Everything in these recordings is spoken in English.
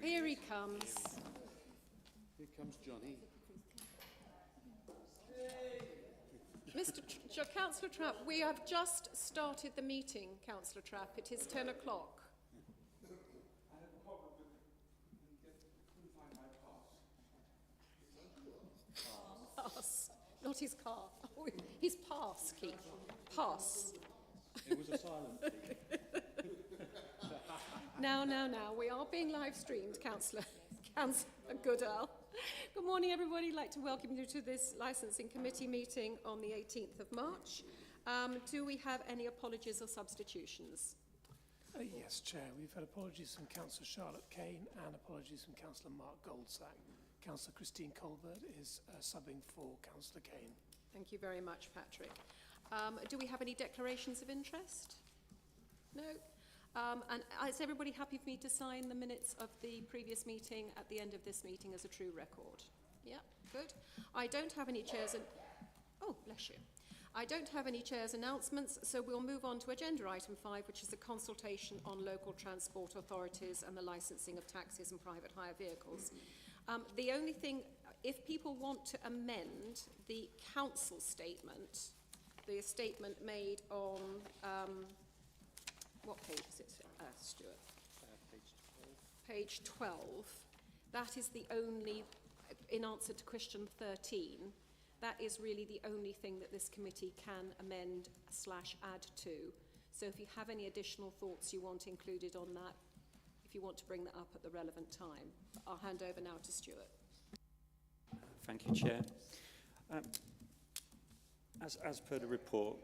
Here he comes. Here comes Johnny. Councillor Trapp, we have just started the meeting, Councillor Trapp. It is 10 o'clock. I had a problem with couldn't find my pass. Pass, not his car. Oh, his pass, Keith. Pass. It was a silent thing. Now. We are being live streamed, Councillor Goodall. Good morning, everybody. I'd like to welcome you to this Licensing Committee meeting on the 18th of March. Do we have any apologies or substitutions? Yes, Chair. We've had apologies from Councillor Charlotte Kane and apologies from Councillor Mark Goldsack. Councillor Christine Colbert is subbing for Councillor Kane. Thank you very much, Patrick. Do we have any declarations of interest? No? And is everybody happy for me to sign the minutes of the previous meeting at the end of this meeting as a true record? Yeah, good. I don't have any chairs oh, bless you. I don't have any chairs announcements, so we'll move on to agenda item 5, which is a consultation on local transport authorities and the licensing of taxis and private hire vehicles. The only thing, if people want to amend the council statement, the statement made on what page is it, Stuart? Page 12. That is the only, in answer to question 13, that is really the only thing that this committee can amend / add to. So if you have any additional thoughts you want included on that, if you want to bring that up at the relevant time. I'll hand over now to Stuart. Thank you, Chair. As per the report,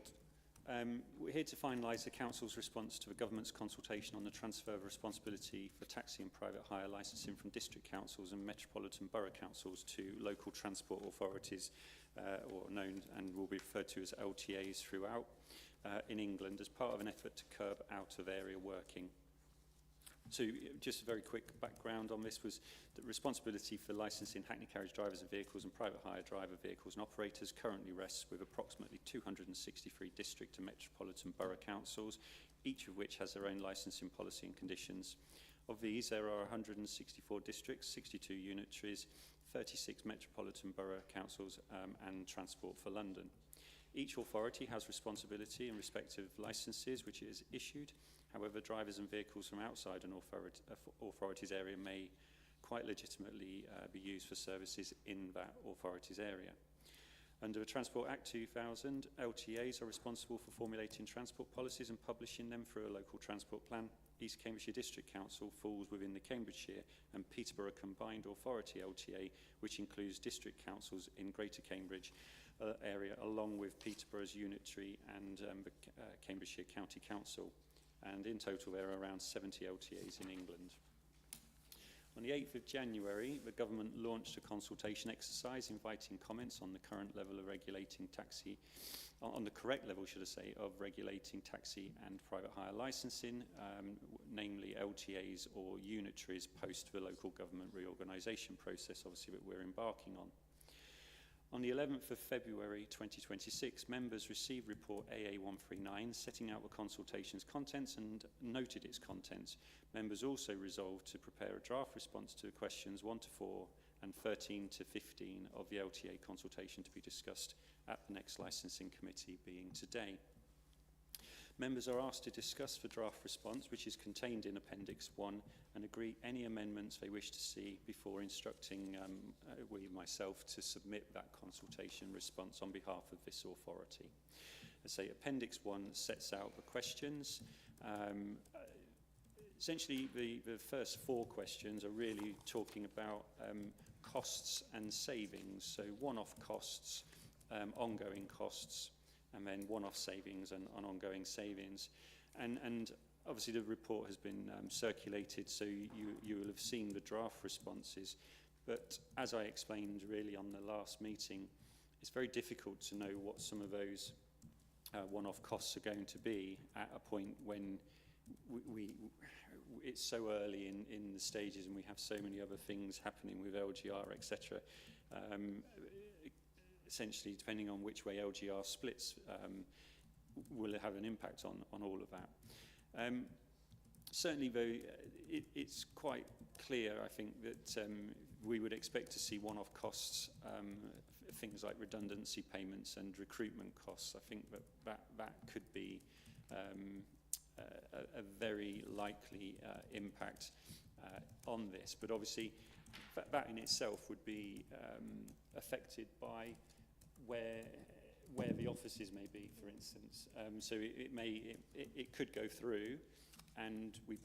we're here to finalise the Council's response to the Government's consultation on the transfer of responsibility for taxi and private hire licensing from district councils and metropolitan borough councils to local transport authorities, or known and will be referred to as LTAs throughout in England, as part of an effort to curb out-of-area working. So just a very quick background on this was that responsibility for licensing hackney carriage drivers and vehicles and private hire driver vehicles and operators currently rests with approximately 263 district and metropolitan borough councils, each of which has their own licensing policy and conditions. Of these, there are 164 districts, 62 unitaries, 36 metropolitan borough councils and Transport for London. Each authority has responsibility in respect of licences which it is issued. However, drivers and vehicles from outside an authority's area may quite legitimately be used for services in that authority's area. Under the Transport Act 2000, LTAs are responsible for formulating transport policies and publishing them through a local transport plan. East Cambridgeshire District Council falls within the Cambridgeshire and Peterborough Combined Authority LTA, which includes district councils in Greater Cambridge area, along with Peterborough's unitary and the Cambridgeshire County Council. And in total, there are around 70 LTAs in England. On the 8th of January, the government launched a consultation exercise inviting comments on the current level of regulating taxi, on the correct level, should I say, of regulating taxi and private hire licensing, namely LTAs or unitaries post the local government reorganisation process, obviously, that we're embarking on. On the 11th of February 2026, members received report AA139 setting out the consultation's contents and noted its contents. Members also resolved to prepare a draft response to questions 1 to 4 and 13 to 15 of the LTA consultation to be discussed at the next licensing committee, being today. Members are asked to discuss the draft response, which is contained in Appendix 1, and agree any amendments they wish to see before instructing myself to submit that consultation response on behalf of this authority. As I say, Appendix 1 sets out the questions. Essentially, the first 4 questions are really talking about costs and savings, so one-off costs, ongoing costs, and then one-off savings and ongoing savings. And obviously the report has been circulated, so you will have seen the draft responses. But as I explained really on the last meeting, it's very difficult to know what some of those one-off costs are going to be at a point when it's so early in the stages and we have so many other things happening with LGR, etc. Essentially, depending on which way LGR splits, will have an impact on all of that. certainly, though, it's quite clear, I think, that we would expect to see one-off costs, things like redundancy payments and recruitment costs. I think that could be a very likely impact on this. But obviously, that in itself would be affected by where the offices may be, for instance. So it could go through, and we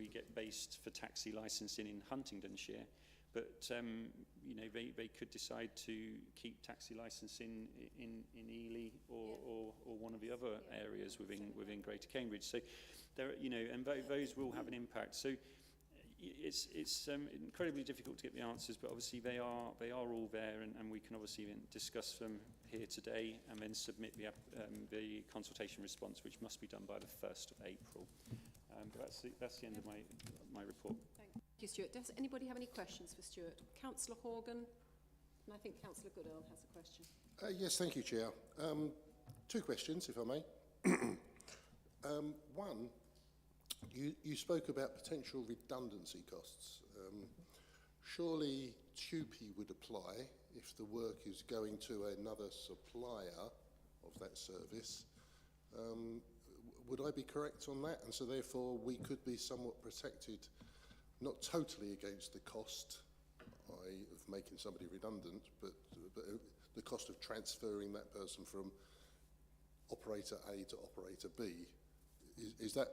get based for taxi licensing in Huntingdonshire, but you know, they could decide to keep taxi licensing in Ely or one of the other areas within Greater Cambridge. So there, you know, and those will have an impact. So it's incredibly difficult to get the answers, but obviously they are all there, and we can obviously discuss them here today, and then submit the consultation response, which must be done by the 1st of April. But that's the end of my report. Thank you, Stuart. Does anybody have any questions for Stuart? Councillor Horgan, and I think Councillor Goodall has a question. Yes, thank you, Chair. 2 questions, if I may. One, you spoke about potential redundancy costs. Surely TUPE would apply if the work is going to another supplier of that service. Would I be correct on that? And so therefore we could be somewhat protected, not totally against the cost of making somebody redundant, but the cost of transferring that person from operator A to operator B. Is that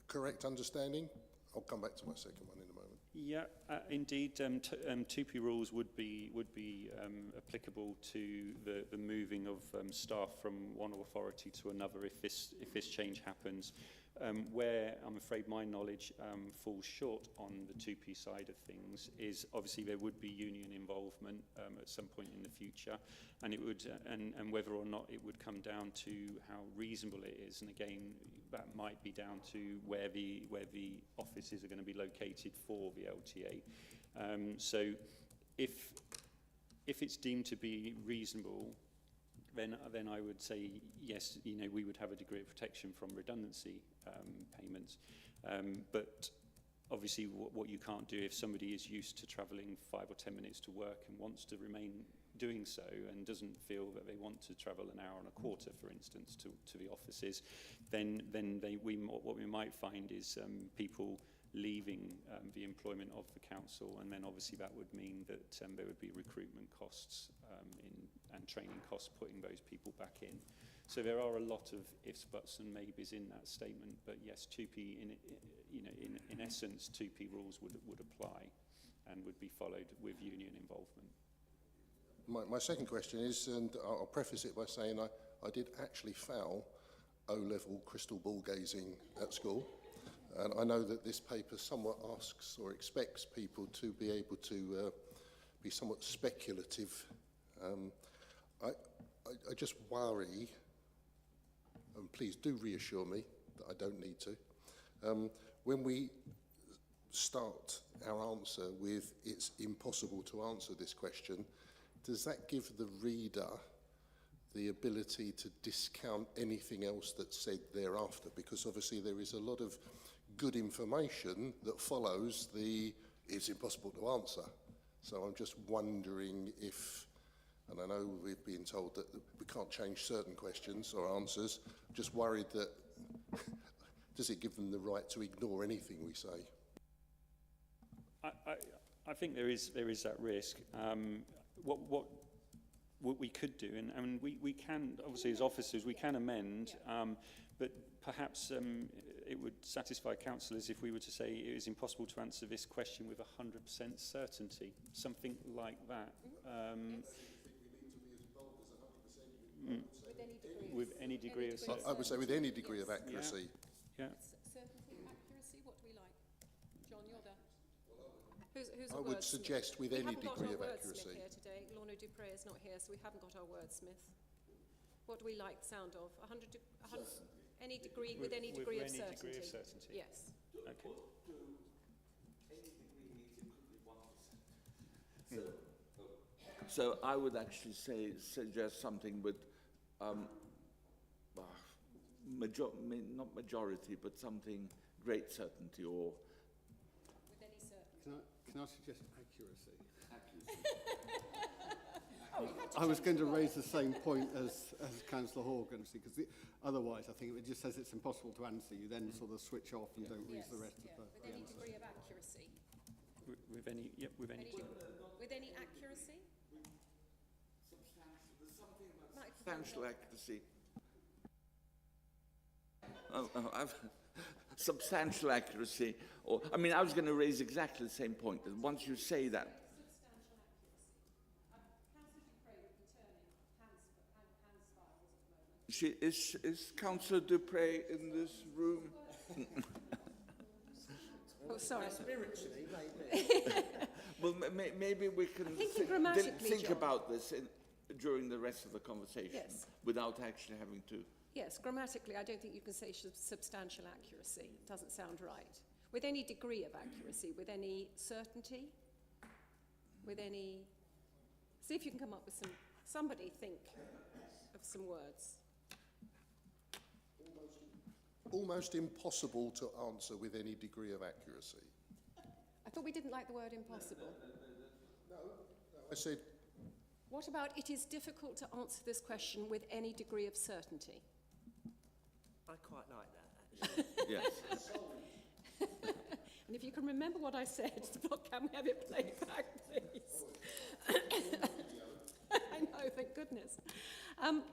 correct understanding? I'll come back to my second one in a moment. Yeah, indeed. TUPE rules would be applicable to the moving of staff from one authority to another if this change happens. Where I'm afraid my knowledge falls short on the TUPE side of things is obviously there would be union involvement at some point in the future, and it would and whether or not it would come down to how reasonable it is, and again that might be down to where the offices are going to be located for the LTA. So if it's deemed to be reasonable, then I would say yes, you know, we would have a degree of protection from redundancy payments. But obviously what you can't do if somebody is used to travelling 5 or 10 minutes to work and wants to remain doing so and doesn't feel that they want to travel an hour and a quarter, for instance, to the offices, then what we might find is people leaving the employment of the council, and then obviously that would mean that there would be recruitment costs and training costs putting those people back in. So there are a lot of ifs, buts and maybes in that statement, but yes, TUPE, in essence, TUPE rules would apply and would be followed with union involvement. My second question is, and I'll preface it by saying I did actually foul O-level crystal ball gazing at school. And I know that this paper somewhat asks or expects people to be able to be somewhat speculative. I just worry, and please do reassure me that I don't need to, when we start our answer with it's impossible to answer this question, does that give the reader the ability to discount anything else that's said thereafter? Because obviously there is a lot of good information that follows the it's impossible to answer. So I'm just wondering if, and I know we've been told that we can't change certain questions or answers, just worried that does it give them the right to ignore anything we say? I think there is that risk. What we could do, and we can, obviously as officers, we can amend, but perhaps it would satisfy councillors if we were to say it is impossible to answer this question with 100% certainty, something like that. With any degree of certainty. I would say with any degree of accuracy. Yeah. Certainty, accuracy, what do we like? John, you're there. Who's I would suggest with any degree of accuracy. We haven't got our wordsmith here today. Lorna Dupre is not here, so we haven't got our wordsmith. What do we like the sound of? 100 any degree, with any degree of certainty? Degree of certainty. Yes. Okay. Any degree means it could be 1%. So I would actually suggest something with not majority, but something great certainty or With any certainty. Can I suggest accuracy? accuracy? Oh, you had to I was change going the to word. raise the same point as Councillor Horgan, because otherwise I think it just says it's impossible to answer. You then sort of switch off and don't read Yes, the rest yeah, of with the any answer. degree of accuracy. With any, yep, with any. With any accuracy? Substantial, there's something about Mike, substantial accuracy. I've substantial accuracy, or I mean, I was going to raise exactly the same point. That once you say that, is Councillor Dupre in this room? Oh, sorry. Well, maybe we can thinking grammatically, think John. about this during the rest of the conversation, Yes. without actually having to. Yes, grammatically, I don't think you can say substantial accuracy. It doesn't sound right. With any degree of accuracy, with any certainty, with any... See if you can come up with some... Somebody think of some words. Almost impossible to answer with any degree of accuracy. I thought we didn't like the word impossible. I said, What about it is difficult to answer this question with any degree of certainty? I quite like that, actually. Yes. And if you can remember what I said, can we have it played back, please? I know, thank goodness. Have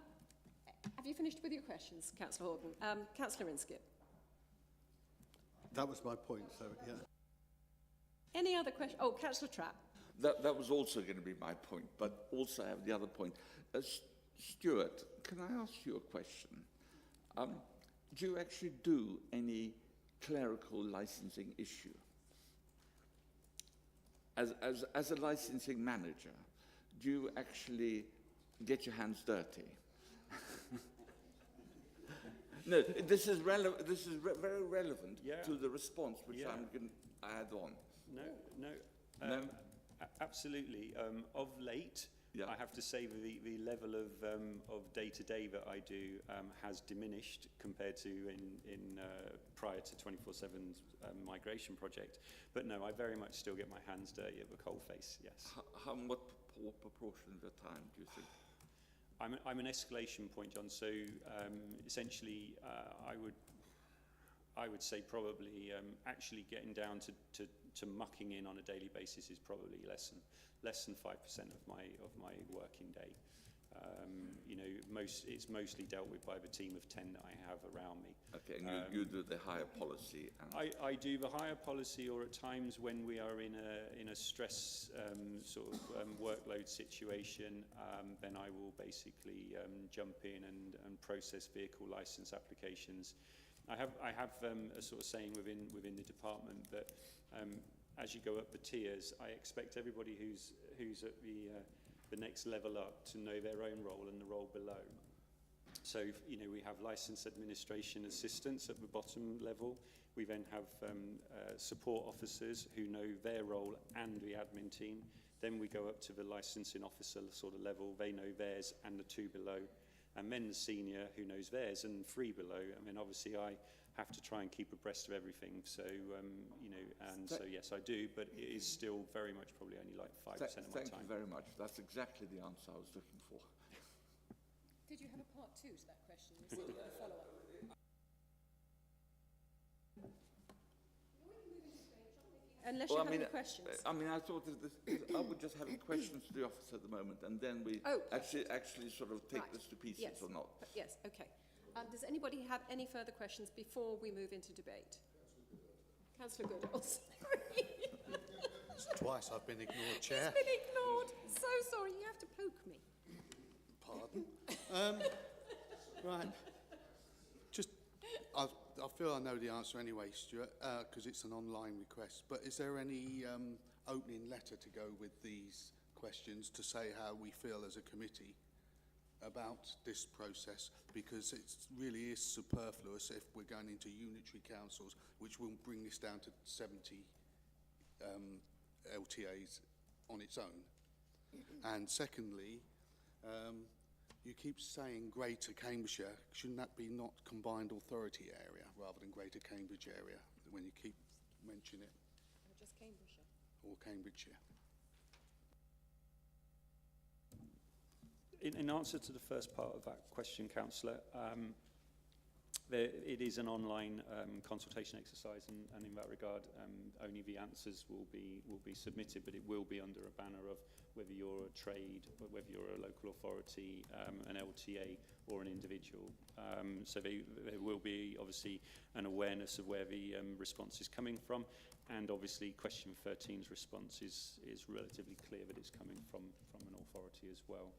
you finished with your questions, Councillor Horgan? Councillor Inskip. That was my point, so yeah. Any other question? Oh, Councillor Trapp. That was also going to be my point, but also I have the other point. Stuart, can I ask you a question? Do you actually do any clerical licensing issue? As a licensing manager, do you actually get your hands dirty? No, this is relevant. This is very relevant to the response which I'm going to add on. No. Absolutely. Of late, I have to say the level of day-to-day that I do has diminished compared to in prior to 24/7's migration project. But no, I very much still get my hands dirty at the coalface. Yes. What proportion of the time do you think? I'm an escalation point, John. So essentially, I would say probably actually getting down to mucking in on a daily basis is probably less than 5% of my working day. You know, it's mostly dealt with by the team of 10 that I have around me. Okay, and you do the higher policy. And I do the higher policy, or at times when we are in a stress sort of workload situation, then I will basically jump in and process vehicle license applications. I have a sort of saying within the department that as you go up the tiers, I expect everybody who's at the next level up to know their own role and the role below. So, you know, we have license administration assistants at the bottom level. We then have support officers who know their role and the admin team. Then we go up to the licensing officer sort of level. They know theirs and the two below. And then the senior who knows theirs and three below. I mean, obviously, I have to try and keep abreast of everything. So, you know, and so, yes, I do. But it is still very much probably only like 5% of my time. Thank you very much. That's exactly the answer I was looking for. Did you have a part two to that question? You said you had a follow-up. Unless you have any questions. I mean, I thought that I would just have questions to the office at the moment, and then we actually sort of take Right. this to pieces Yes. or not. Yes, okay. Does anybody have any further questions before we move into debate? Councillor Goodall, sorry. It's twice I've been ignored, He's Chair. been ignored. So sorry, you have to poke me. Pardon? Right. Just, I feel I know the answer anyway, Stuart, because it's an online request. But is there any opening letter to go with these questions to say how we feel as a committee about this process? Because it really is superfluous if we're going into unitary councils, which will bring this down to 70 LTAs on its own. And secondly, you keep saying Greater Cambridgeshire. Shouldn't that be not combined authority area rather than Greater Cambridge area? when you keep mentioning it, Just Cambridgeshire. or Cambridgeshire. In answer to the first part of that question, Councillor, it is an online consultation exercise, and in that regard, only the answers will be submitted, but it will be under a banner of whether you're a trade, whether you're a local authority, an LTA, or an individual. So there will be obviously an awareness of where the response is coming from, and obviously question 13's response is relatively clear that it's coming from an authority as well.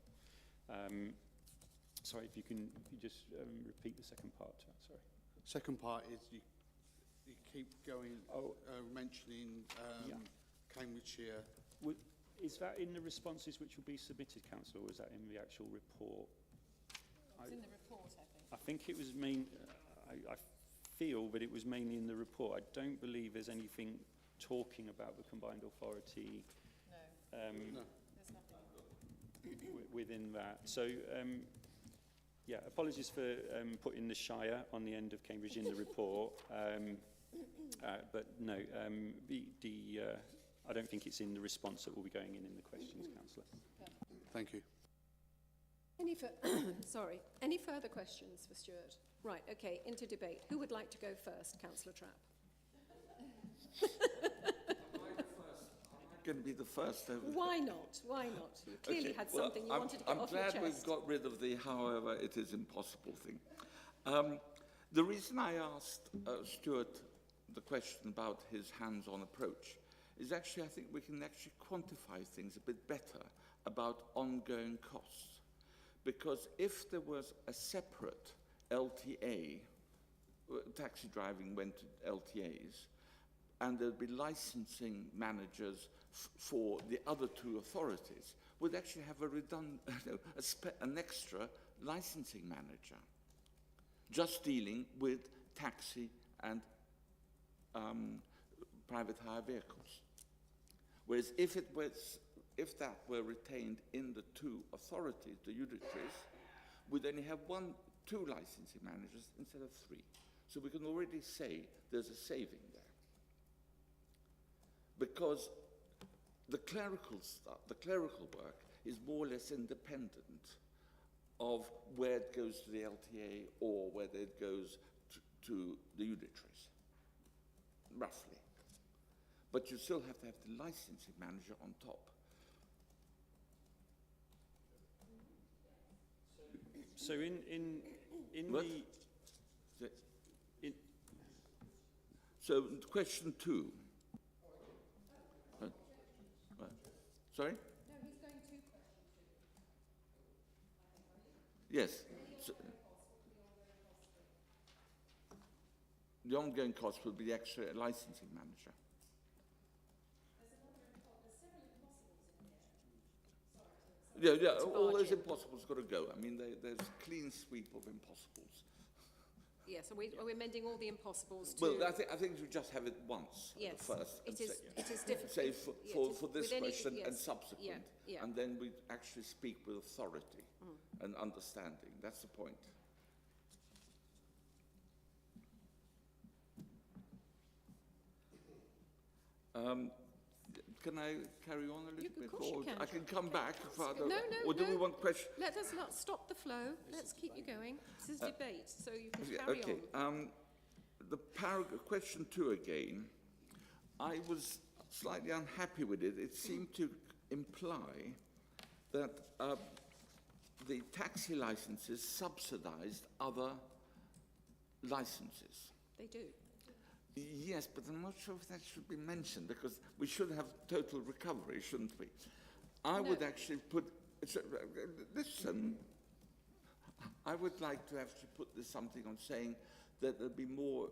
Sorry, if you just repeat the second part to that, sorry. Second part is you keep going, mentioning Yeah. Cambridgeshire. Is that in the responses which will be submitted, Councillor, or is that in the actual report? It's in the report, I think. I think it was I feel that it was mainly in the report. I don't believe there's anything talking about the combined authority No, No. there's nothing. within that. So, yeah, apologies for putting the Shire on the end of Cambridge in the report. But no, I don't think it's in the response that will be going in the questions, Councillor. Thank you. Sorry. Any further questions for Stuart? Right, okay, into debate. Who would like to go first, Councillor Trapp? Going to be the first. Why not? Why not? You clearly had something you wanted to get off your chest. I'm glad we've got rid of the however it is impossible thing. The reason I asked Stuart the question about his hands-on approach is actually I think we can actually quantify things a bit better about ongoing costs. Because if there was a separate LTA, taxi driving went to LTAs, and there'd be licensing managers for the other two authorities, would actually have an extra licensing manager, just dealing with taxi and private hire vehicles. Whereas if that were retained in the two authorities, the judiciaries, we'd only have two licensing managers instead of three. So we can already say there's a saving there. Because the clerical stuff, the clerical work, is more or less independent of where it goes to the LTA or whether it goes to the judiciaries, roughly. But you still have to have the licensing manager on top. So So question 2. Sorry? No, he's going to. Yes. So, the ongoing cost will be the extra licensing manager. Yeah, all those impossibles got to go. I mean, there's a clean sweep of impossibles. Yes, are we amending all the impossibles to... Well, I think you just have it once yes, first. it is difficult. Say for this question and subsequent. Yeah. And then we actually speak with authority and understanding. That's the point. Can I carry on a little bit? Of course you can. I can come back further. No, or do we want questions? Let us not stop the flow. Let's keep you going. This is debate, so you can carry on. The question 2 again. I was slightly unhappy with it. It seemed to imply that the taxi licenses subsidised other licenses. They do. Yes, but I'm not sure if that should be mentioned, because we should have total recovery, shouldn't we? I would actually put... Listen, I would like to actually put something on saying that there'd be more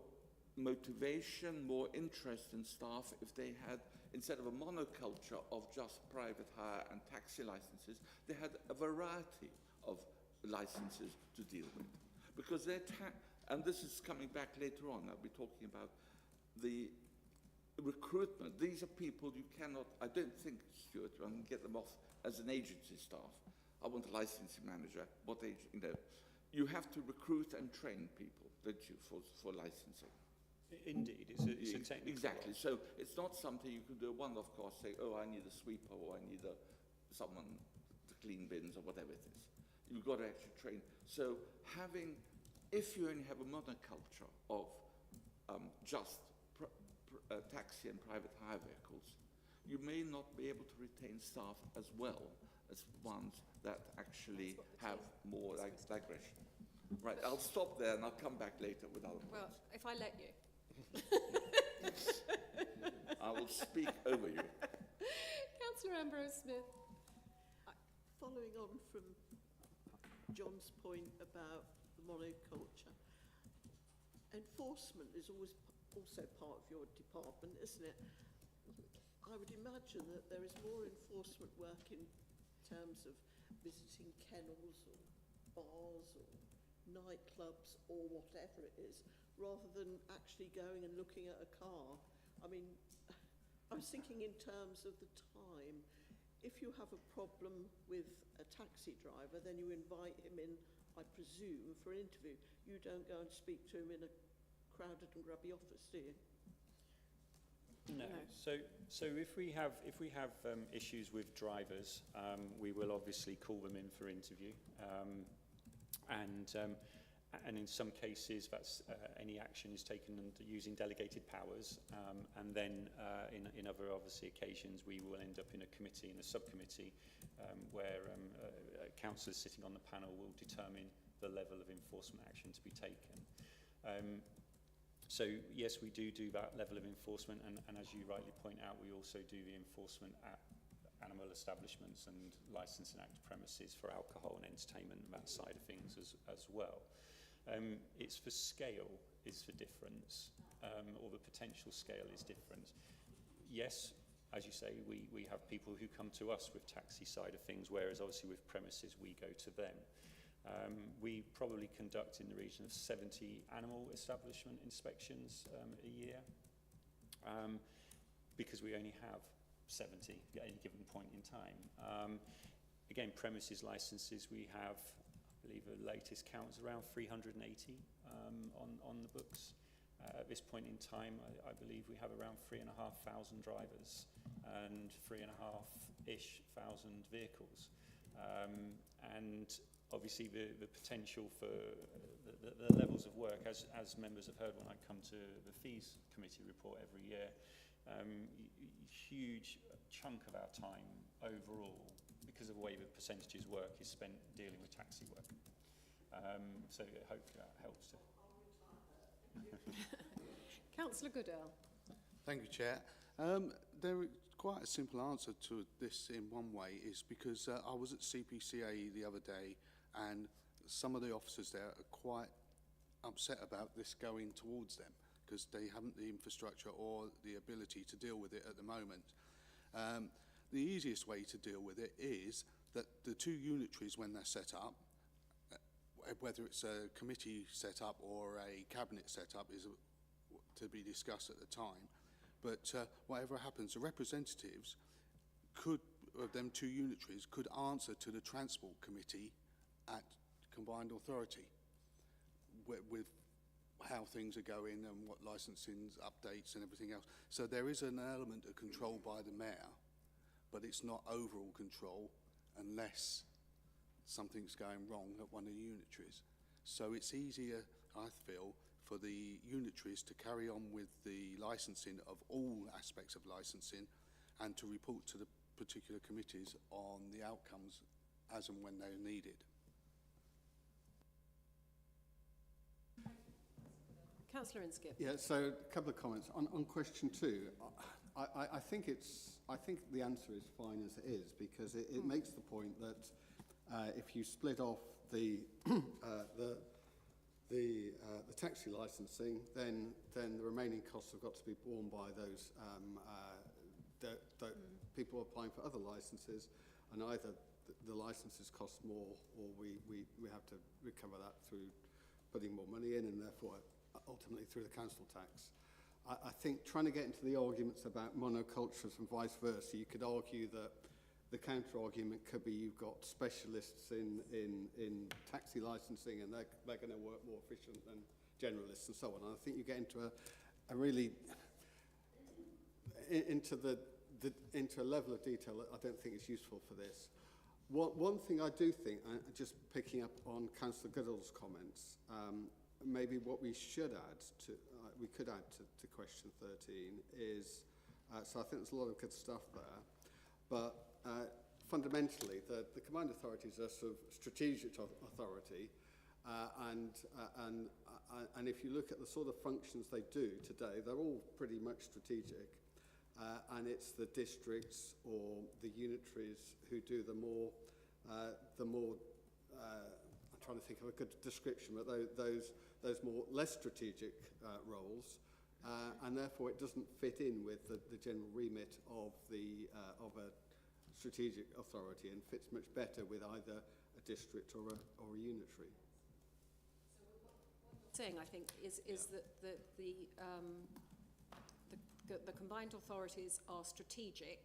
motivation, more interest in staff if they had, instead of a monoculture of just private hire and taxi licenses, they had a variety of licenses to deal with. Because and this is coming back later on, I'll be talking about the recruitment. These are people you cannot, I don't think, Stuart, I can get them off as an agency staff. I want a licensing manager. What age, you have to recruit and train people, don't you, for licensing. Indeed, it's a technical Exactly. role. So it's not something you can do a one-off course, say, oh, I need a sweeper or I need someone to clean bins or whatever it is. You've got to actually train. So if you only have a monoculture of just taxi and private hire vehicles, you may not be able to retain staff as well as ones that actually have more digression. Right, I'll stop there and I'll come back later with other Well, points. if I let you. I will speak over you. Councillor Ambrose Smith. Following on from John's point about the monoculture, enforcement is always also part of your department, isn't it? I would imagine that there is more enforcement work in terms of visiting kennels or bars or nightclubs or whatever it is, rather than actually going and looking at a car. I mean, I was thinking in terms of the time. If you have a problem with a taxi driver, then you invite him in, I presume, for an interview. You don't go and speak to him in a crowded and grubby office, do you? No. So if we have issues with drivers, we will obviously call them in for interview, and in some cases that's any action is taken using delegated powers, and then in other obviously occasions we will end up in a committee, in a subcommittee, where councillors sitting on the panel will determine the level of enforcement action to be taken. So yes, we do that level of enforcement, and as you rightly point out, we also do the enforcement at animal establishments and licensing act premises for alcohol and entertainment and that side of things as well. It's for scale is the difference, or the potential scale is different. Yes, as you say, we have people who come to us with taxi side of things, whereas obviously with premises we go to them. We probably conduct in the region of 70 animal establishment inspections a year, because we only have 70 at any given point in time. Again, premises licenses, we have, I believe the latest count is around 380 on the books. At this point in time, I believe we have around 3,500 drivers and 3,500-ish vehicles. And obviously the potential for the levels of work, as members have heard when I come to the fees committee report every year, huge chunk of our time overall, because of the way the percentages work, is spent dealing with taxi work. So hopefully that helps to. Councillor Goodell. Thank you, Chair. There is quite a simple answer to this in one way, is because I was at CPCA the other day, and some of the officers there are quite upset about this going towards them, because they haven't the infrastructure or the ability to deal with it at the moment. The easiest way to deal with it is that the two unitaries, when they're set up, whether it's a committee set up or a cabinet set up, is to be discussed at the time. But whatever happens, the representatives of them two unitaries could answer to the Transport Committee at Combined Authority with how things are going and what licensing updates and everything else. So there is an element of control by the mayor, but it's not overall control unless something's going wrong at one of the unitaries. So it's easier, I feel, for the unitaries to carry on with the licensing of all aspects of licensing and to report to the particular committees on the outcomes as and when they're needed. Councillor Inskip. Yeah, so a couple of comments. On question 2, I think the answer is fine as it is, because it makes the point that if you split off the taxi licensing, then the remaining costs have got to be borne by those people applying for other licenses, and either the licenses cost more, or we have to recover that through putting more money in, and therefore ultimately through the council tax. I think trying to get into the arguments about monocultures and vice versa, you could argue that the counter-argument could be you've got specialists in taxi licensing, and they're going to work more efficient than generalists and so on. And I think you get into really into into a level of detail that I don't think is useful for this. One thing I do think, just picking up on Councillor Goodall's comments, maybe what we should add to, we could add to question 13 is, so I think there's a lot of good stuff there, but fundamentally the combined authority is a sort of strategic authority, and if you look at the sort of functions they do today, they're all pretty much strategic. And it's the districts or the unitaries who do the more, I'm trying to think of a good description, but those more less strategic roles, and therefore it doesn't fit in with the general remit of a strategic authority, and fits much better with either a district or a unitary. Saying, I think, is that the combined authorities are strategic,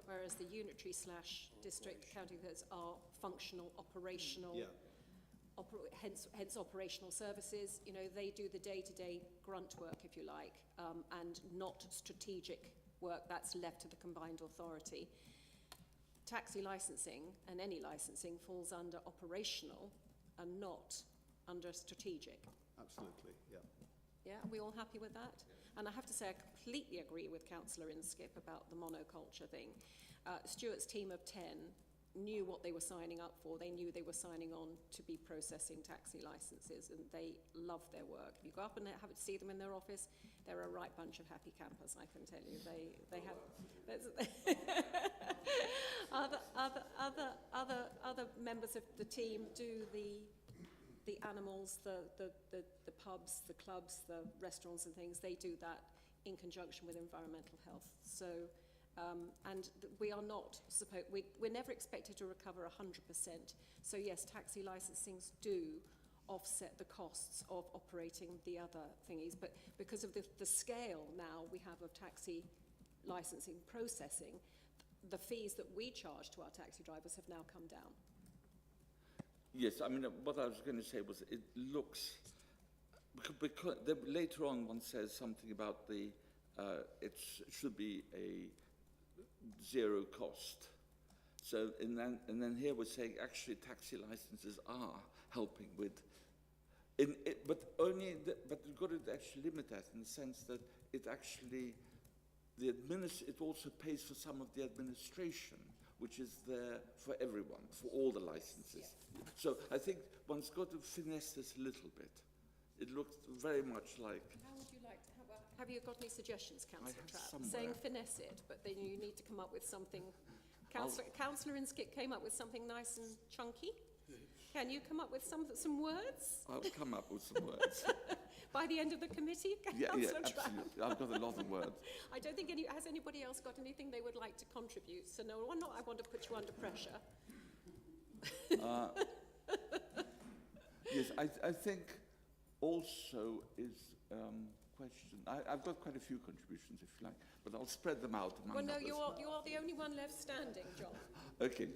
whereas the unitary / district county authorities are functional, operational, hence operational services. You know, they do the day-to-day grunt work, if you like, and not strategic work. That's left to the combined authority. Taxi licensing and any licensing falls under operational and not under strategic. Absolutely, yeah. Yeah, are we all happy with that? And I have to say, I completely agree with Councillor Inskip about the monoculture thing. Stuart's team of 10 knew what they were signing up for. They knew they were signing on to be processing taxi licences, and they love their work. If you go up and see them in their office, they're a right bunch of happy campers, I can tell you. They have other members of the team do the animals, the pubs, the clubs, the restaurants and things. They do that in conjunction with environmental health. So, we are not we're never expected to recover 100%. So yes, taxi licensings do offset the costs of operating the other thingies, but because of the scale now we have of taxi licensing processing, the fees that we charge to our taxi drivers have now come down. Yes, I mean, what I was going to say was it looks, because later on one says something about it should be a zero cost. So, and then here we're saying actually taxi licenses are helping with, but you've got to actually limit that in the sense that it actually, it also pays for some of the administration, which is there for everyone, for all the licenses. Yeah. So I think one's got to finesse this a little bit. It looks very much like... How would you like to have you got any suggestions, Councillor Trapp? Somewhere. Saying finesse it, but then you need to come up with something... Councillor Inskip came up with something nice and chunky. Can you come up with some words? I'll come up with some words. By the end of the committee, yeah, absolutely. I've got a lot of words. I don't think has anybody else got anything they would like to contribute? So no, I want to put you under pressure. Yes, I think also is question. I've got quite a few contributions, if you like, but I'll spread them out among others. You are the only one left standing, John. Okay.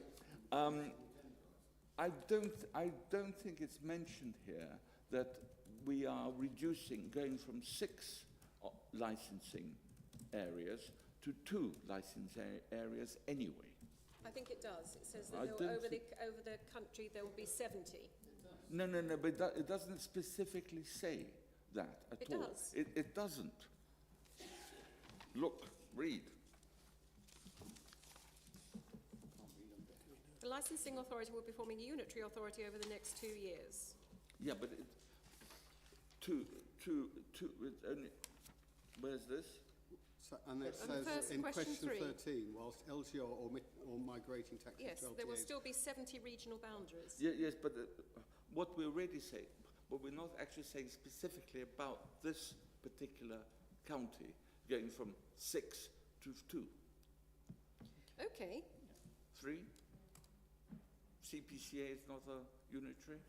I don't think it's mentioned here that we are going from 6 licensing areas to 2 licensing areas anyway. I think it does. It says that over the country there will be 70. No, but it doesn't specifically say that at all. It does. It doesn't. Look, read. The licensing authority will be forming a unitary authority over the next 2 years. Yeah, but only, where's this? So, and it says in question 13, whilst LGR or migrating taxes yes, there will still be 70 regional boundaries. Yes, but what we already say, but we're not actually saying specifically about this particular county going from 6 to 2. Okay. 3? CPCA is not a unitary?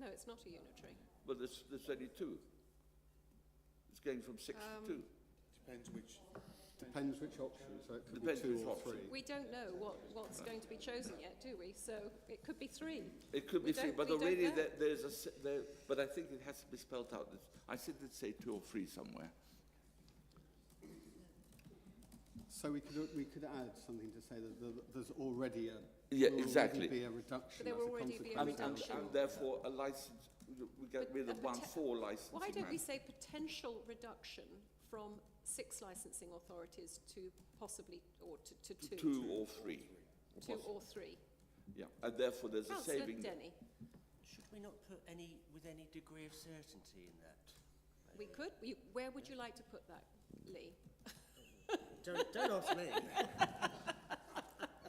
No, it's not a unitary. Well, there's only 2. It's going from 6 to 2. Depends which option, so it could be 2 or 3. We don't know what's going to be chosen yet, do we? So it could be 3. It could be 3, but already but I think it has to be spelled out. I said let's say 2 or 3 somewhere. So we could add something to say that there's already a Yeah, will exactly. already be a reduction. There as will a already be a consequence. reduction. And therefore, a license, we get But rid a of one poten- for licensing. Why don't we man. say potential reduction from 6 licensing authorities to possibly, or to 2? 2 or 3. 2 or 3. Yeah, and therefore there's a Councillor saving. Denny, Should we not put any, with any degree of certainty in that? we could. Where would you like to put that, Lee? Don't ask me.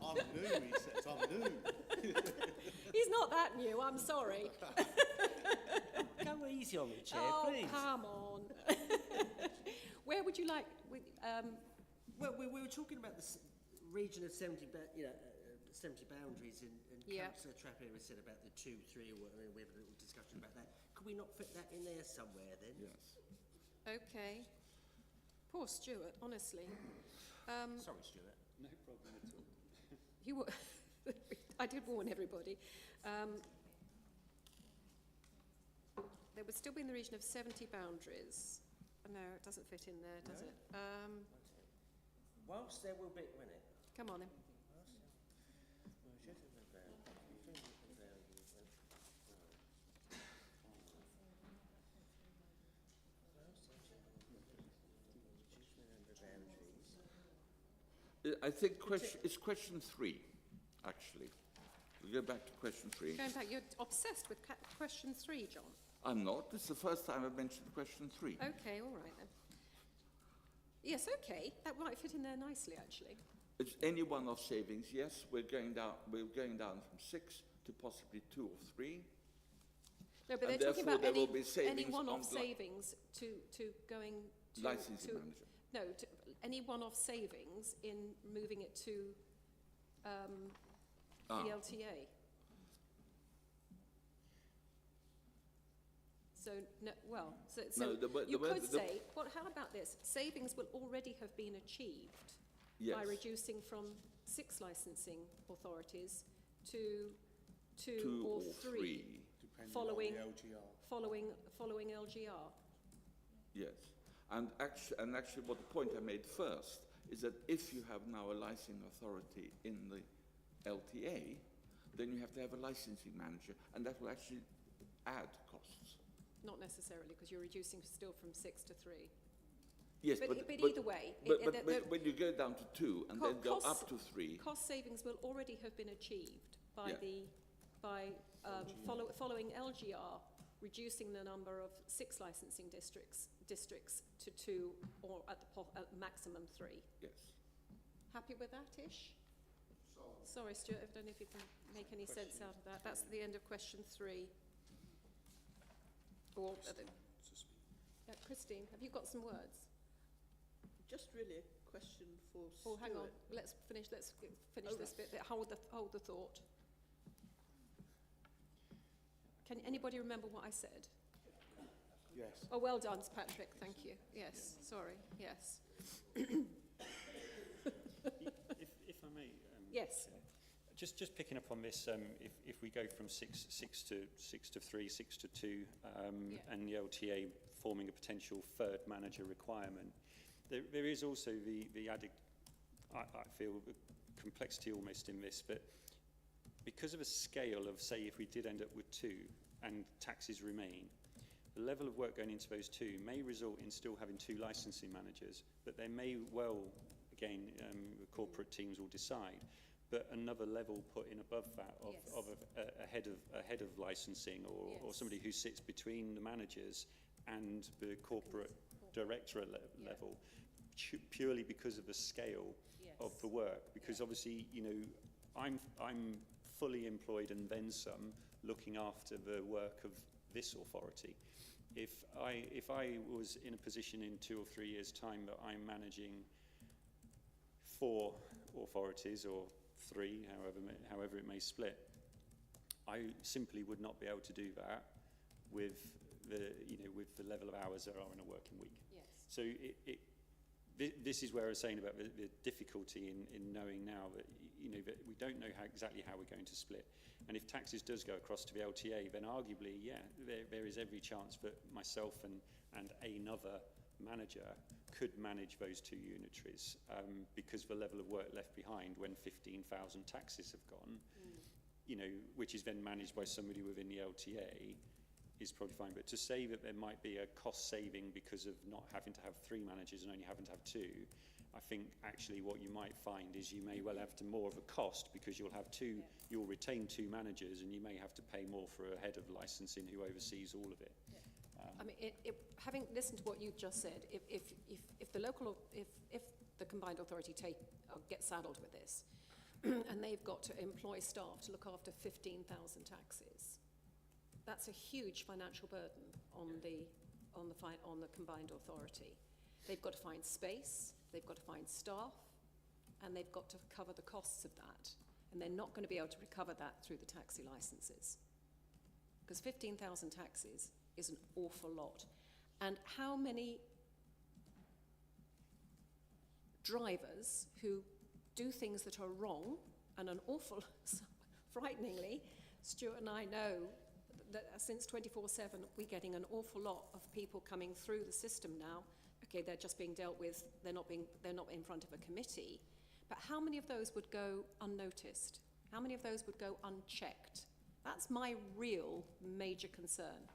I'm new, he says, I'm new. He's not that new, I'm sorry. Go easy on me, Chair, Oh, please. come on. Where would you like, Well, we were talking about the region of 70, 70 boundaries, and Yeah. Councillor Trappier has said about the 2, 3, or whatever. We had a little discussion about that. Could we not fit that in there somewhere then? Yes. okay. Poor Stuart, honestly. Sorry, Stuart. No problem at all. You were I did warn everybody. There would still be in the region of 70 boundaries. No, it doesn't fit in there, does No. it? Whilst there will be, Come on then. I think it's question 3, actually. We go back to question 3. Going back, you're obsessed with question 3, John. I'm not. This is the first time I've mentioned question 3. Okay, all right then. Yes, okay. That might fit in there nicely, actually. It's any one-off savings. Yes, we're going down from 6 to possibly 2 or 3. No, but And they're talking therefore about there will any be savings one-off on savings to going to... Licensing to, manager. No, any one-off savings in moving it to the LTA. So, no, well, so No, you could say, well, how about this? Savings will already have been achieved Yes. by reducing from 6 licensing authorities to 2 2 or or 3, Depending following, on the LGR. following LGR. Yes. And actually what the point I made first is that if you have now a licensing authority in the LTA, then you have to have a licensing manager, and that will actually add costs. Not necessarily, because you're reducing still from 6 to 3. Yes, But but either way, but when you go down to 2 and then go up to 3, cost savings will already have been achieved by Yeah. following LGR, reducing the number of 6 licensing districts to 2, or at maximum 3. yes. Happy with that, Ish? Sorry, Stuart, I don't know if you can make any sense out of that. That's the end of question 3. Or, Christine, have you got some words? Just really a question for Oh, hang on. Stuart. Let's finish this right. bit. Hold the thought. Can anybody remember what I said? Yes. Oh, well done, Patrick. Thank you. Yes. Sorry. Yes. If I may, Yes. just picking up on this, if we go from 6 to 3, 6 to 2, and the LTA forming a potential third manager requirement, there is also the added, I feel, complexity almost in this, but because of a scale of, say, if we did end up with 2 and taxes remain, the level of work going into those 2 may result in still having 2 licensing managers, but they may well, again, the corporate teams will decide, but another level put in above that of a head of licensing, or somebody who sits between the managers and the corporate director level, purely because of the scale of the work. Because obviously, you know, I'm fully employed and then some, looking after the work of this authority. If I was in a position in 2 or 3 years' time that I'm managing 4 authorities, or 3, however it may split, I simply would not be able to do that with the level of hours there are in a working week. Yes. So this is where I was saying about the difficulty in knowing now that, you know, that we don't know exactly how we're going to split. And if taxes does go across to the LTA, then arguably, there is every chance that myself and another manager could manage those two unitaries because the level of work left behind when 15,000 taxis have gone, you know, which is then managed by somebody within the LTA, is probably fine. But to say that there might be a cost saving because of not having to have 3 managers and only having to have 2, I think actually what you might find is you may well have to more of a cost because you'll have 2, you'll retain 2 managers and you may have to pay more for a head of licensing who oversees all of it. I mean, having listened to what you've just said, if the combined authority get saddled with this, and they've got to employ staff to look after 15,000 taxis, that's a huge financial burden on the combined authority. They've got to find space, they've got to find staff, and they've got to cover the costs of that. And they're not going to be able to recover that through the taxi licenses, because 15,000 taxis is an awful lot. And how many drivers who do things that are wrong, and an awful, frighteningly, Stuart and I know that since 24/7 we're getting an awful lot of people coming through the system now. Okay, they're just being dealt with, they're not in front of a committee, but how many of those would go unnoticed? How many of those would go unchecked? That's my real major concern.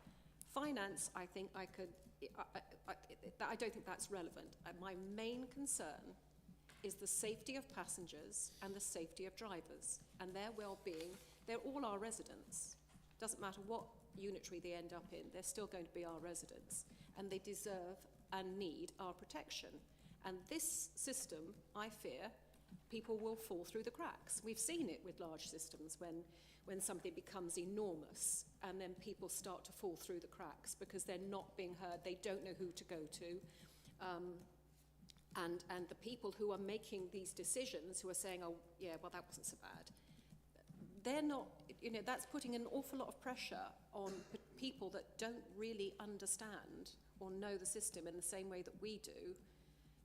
Finance, I think I don't think that's relevant. My main concern is the safety of passengers and the safety of drivers and their well-being. They're all our residents. Doesn't matter what unitary they end up in, they're still going to be our residents, and they deserve and need our protection. And this system, I fear, people will fall through the cracks. We've seen it with large systems when something becomes enormous and then people start to fall through the cracks because they're not being heard, they don't know who to go to. And the people who are making these decisions, who are saying, oh, yeah, well, that wasn't so bad, they're not, you know, that's putting an awful lot of pressure on people that don't really understand or know the system in the same way that we do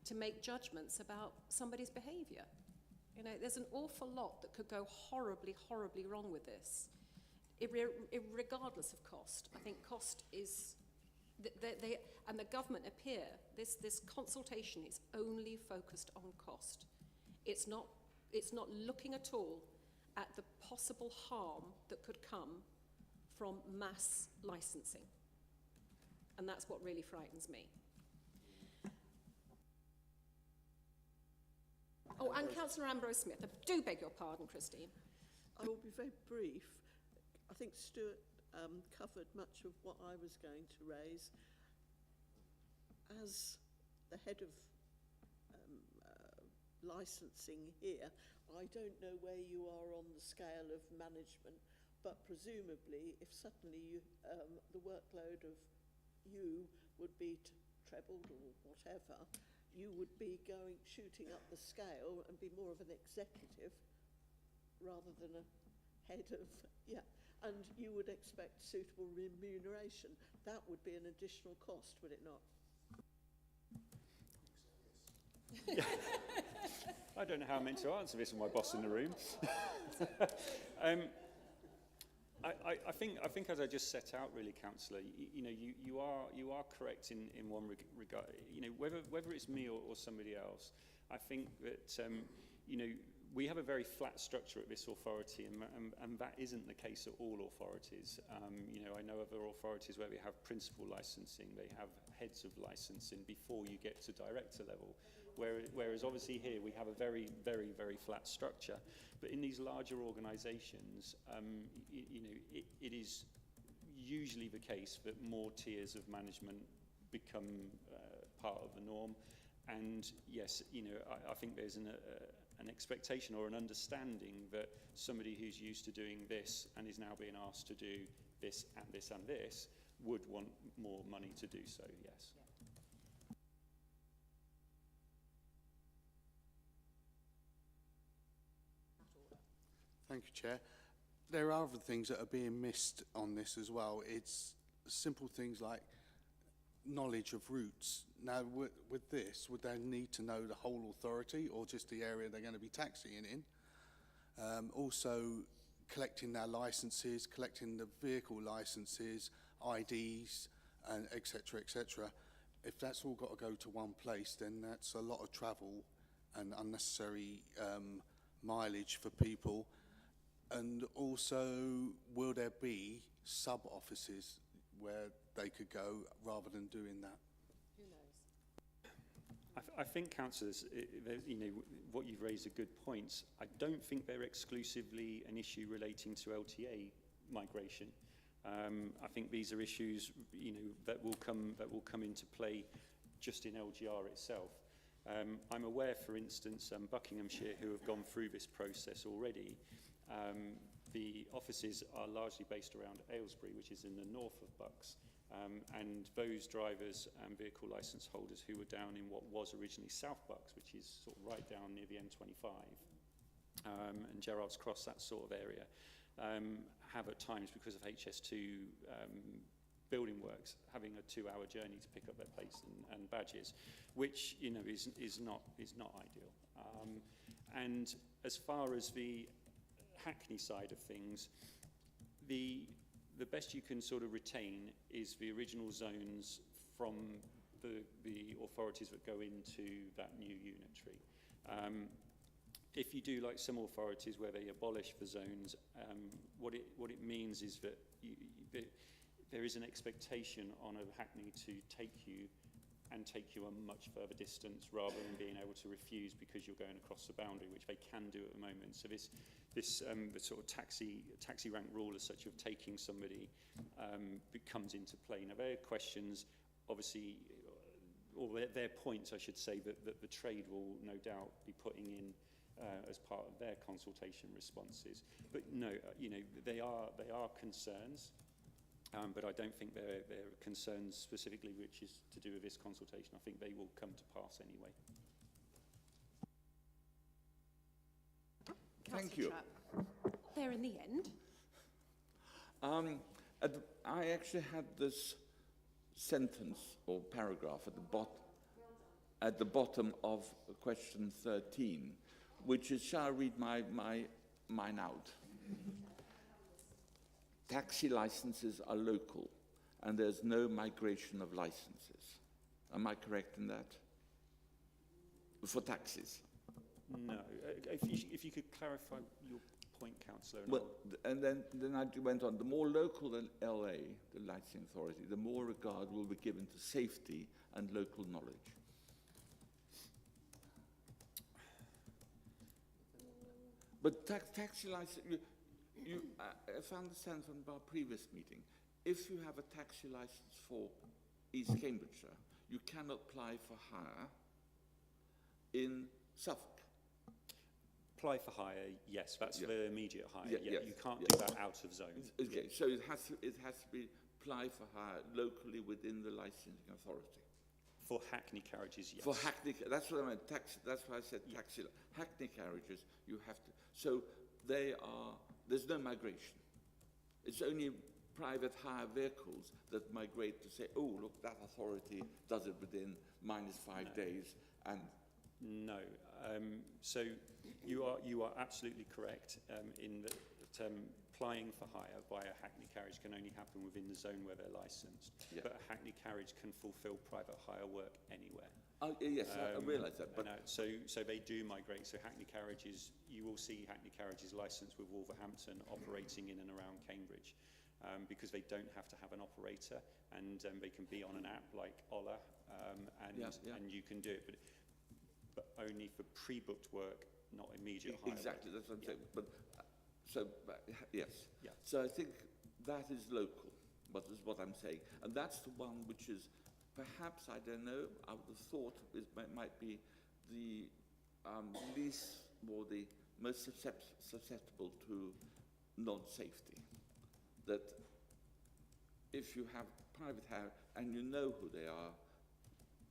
to make judgments about somebody's behaviour. You know, there's an awful lot that could go horribly, horribly wrong with this, regardless of cost. I think cost is, and the government appear, this consultation is only focused on cost. It's not looking at all at the possible harm that could come from mass licensing. And that's what really frightens me. Oh, and Councillor Ambrose Smith. I do beg your pardon, Christine. I will be very brief. I think Stuart covered much of what I was going to raise. As the head of licensing here, I don't know where you are on the scale of management, but presumably if suddenly the workload of you would be trebled or whatever, you would be shooting up the scale and be more of an executive rather than a head of, and you would expect suitable remuneration. That would be an additional cost, would it not? I don't know how I'm meant to answer this with my boss in the room. I think as I just set out, really, Councillor, you are correct in one regard. You know, whether it's me or somebody else, I think that we have a very flat structure at this authority, and that isn't the case at all authorities. I know other authorities where we have principal licensing, they have heads of licensing before you get to director level. Whereas obviously here we have a very, very, very flat structure. But in these larger organisations, it is usually the case that more tiers of management become part of the norm. And yes, I think there's an expectation or an understanding that somebody who's used to doing this and is now being asked to do this and this and this would want more money to do so, yes. Thank you, Chair. There are other things that are being missed on this as well. It's simple things like knowledge of routes. Now, with this, would they need to know the whole authority or just the area they're going to be taxiing in? Also, collecting their licences, collecting the vehicle licences, IDs, and et cetera, if that's all got to go to one place, then that's a lot of travel and unnecessary mileage for people. And also, will there be sub-offices where they could go rather than doing that? Who knows? I think, councillors, you know, what you've raised are good points. I don't think they're exclusively an issue relating to LTA migration. I think these are issues, you know, that will come into play just in LGR itself. I'm aware, for instance, Buckinghamshire, who have gone through this process already. The offices are largely based around Aylesbury, which is in the north of Bucks, and those drivers and vehicle licence holders who were down in what was originally South Bucks, which is sort of right down near the M25, and Gerrard's Cross, that sort of area, have at times, because of HS2 building works, having a 2-hour journey to pick up their plates and badges, which, you know, is not ideal. And as far as the Hackney side of things, the best you can sort of retain is the original zones from the authorities that go into that new unitary. If you do like some authorities where they abolish the zones, what it means is that there is an expectation on a Hackney to take you a much further distance rather than being able to refuse because you're going across the boundary, which they can do at the moment. So this the sort of taxi rank rule as such of taking somebody comes into play. Now there are questions, obviously, or their points, I should say, that the trade will no doubt be putting in as part of their consultation responses. But no, you know, they are concerns. But I don't think they're concerns specifically which is to do with this consultation. I think they will come to pass anyway. Thank you. There in the end. I actually had this sentence or paragraph at the bottom of question 13, which is, shall I read mine out? Taxi licenses are local, and there's no migration of licenses. Am I correct in that? For taxis? No. If you could clarify your point, Councillor. Well, and then I went on. The more local the LA, the licensing authority, the more regard will be given to safety and local knowledge. But taxi license, if I understand from our previous meeting, if you have a taxi license for East Cambridgeshire, you cannot apply for hire in Suffolk. Apply for hire, yes, that's the immediate hire. Yes, you can't do that out of zone. Okay, so it has to be apply for hire locally within the licensing authority. For Hackney carriages, yes. For Hackney, that's what I meant. That's why I said taxi. Hackney carriages, you have to. So there's no migration. It's only private hire vehicles that migrate to say, oh, look, that authority does it within -5 days. And no. So you are absolutely correct in that applying for hire by a Hackney carriage can only happen within the zone where they're licensed. Yeah. But a Hackney carriage can fulfil private hire work anywhere. Oh, yes, I realise that. But so they do migrate. So Hackney carriages, you will see Hackney carriages licensed with Wolverhampton operating in and around Cambridge because they don't have to have an operator, and they can be on an app like Ola, and you can do it, but only for pre-booked work, not immediate hire. Exactly, work. that's what I'm saying. But yes. Yeah. So I think that is local. But is what I'm saying, and that's the one which is. Perhaps, I don't know, I would have thought it might be the least or the most susceptible to non-safety. That if you have private hire and you know who they are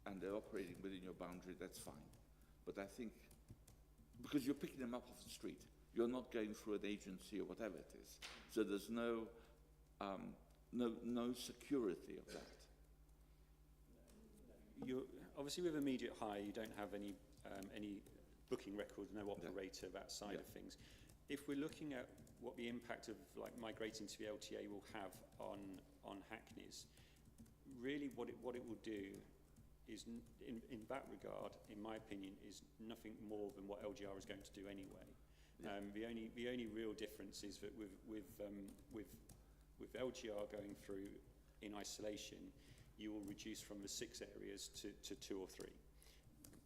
and they're operating within your boundary, that's fine. But I think, because you're picking them up off the street, you're not going through an agency or whatever it is. So there's no security of that. Obviously with immediate hire, you don't have any booking records, no operator, that side of things. If we're looking at what the impact of like migrating to the LTA will have on Hackneys, really what it will do in that regard, in my opinion, is nothing more than what LGR is going to do anyway. Yeah. The only real difference is that with LGR going through in isolation, you will reduce from the 6 areas to 2 or 3.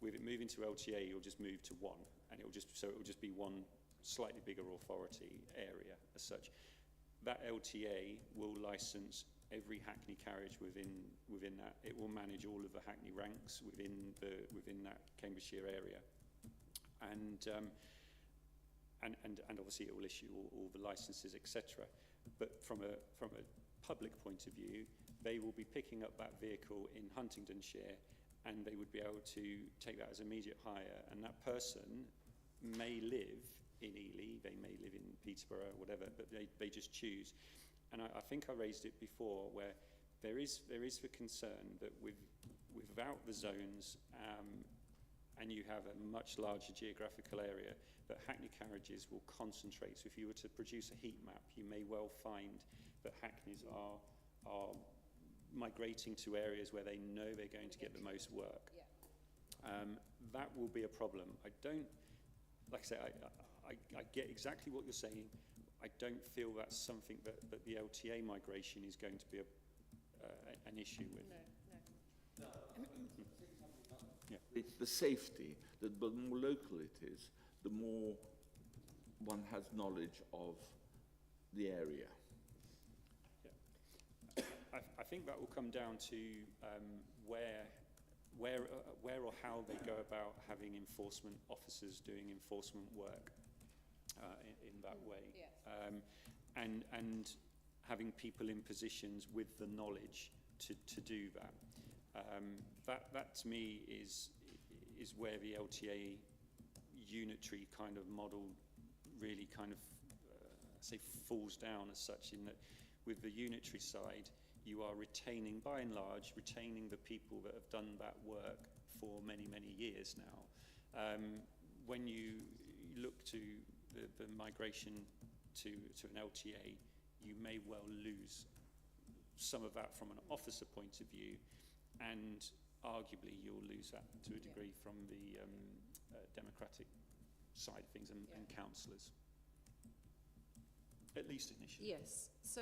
With it moving to LTA, you'll just move to 1, and it will just be one slightly bigger authority area as such. That LTA will license every Hackney carriage within that. It will manage all of the Hackney ranks within that Cambridgeshire area, and obviously it will issue all the licenses, etc. But from a public point of view, they will be picking up that vehicle in Huntingdonshire, and they would be able to take that as immediate hire, and that person may live in Ely, they may live in Peterborough, whatever, but they just choose. And I think I raised it before, where there is the concern that without the zones, and you have a much larger geographical area, that Hackney carriages will concentrate. So if you were to produce a heat map, you may well find that Hackneys are migrating to areas where they know they're going to get the most work. Yeah. That will be a problem. I don't, like I say, I get exactly what you're saying. I don't feel that's something that the LTA migration is going to be an issue with. No. Yeah. The safety, the more local it is, the more one has knowledge of the area. Yeah. I think that will come down to where or how they go about having enforcement officers doing enforcement work in that way. Yes. And having people in positions with the knowledge to do that. That to me is where the LTA unitary kind of model really kind of say falls down as such, in that with the unitary side you are retaining, by and large, the people that have done that work for many years now. When you look to the migration to an LTA, you may well lose some of that from an officer point of view, and arguably you'll lose that to a degree from the democratic side of things and councillors, at least initially. Yes. So,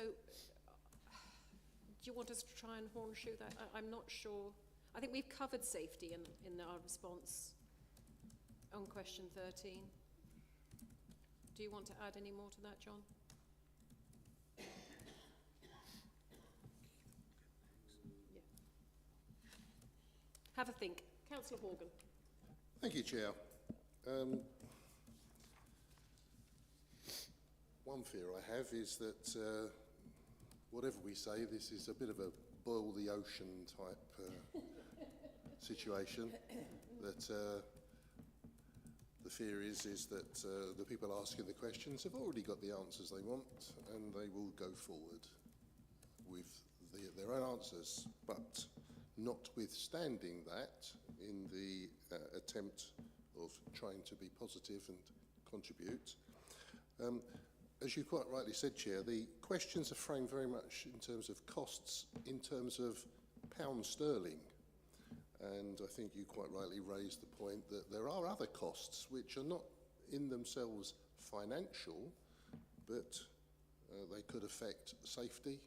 do you want us to try and hornshoe that? I'm not sure. I think we've covered safety in our response on question 13. Do you want to add any more to that, John? Yeah. Have a think. Councillor Horgan. Thank you, Chair. One fear I have is that whatever we say, this is a bit of a boil the ocean type situation. That the fear is that the people asking the questions have already got the answers they want, and they will go forward with their own answers. But notwithstanding that, in the attempt of trying to be positive and contribute, as you quite rightly said, Chair, the questions are framed very much in terms of costs, in terms of pound sterling. And I think you quite rightly raised the point that there are other costs which are not in themselves financial, but they could affect safety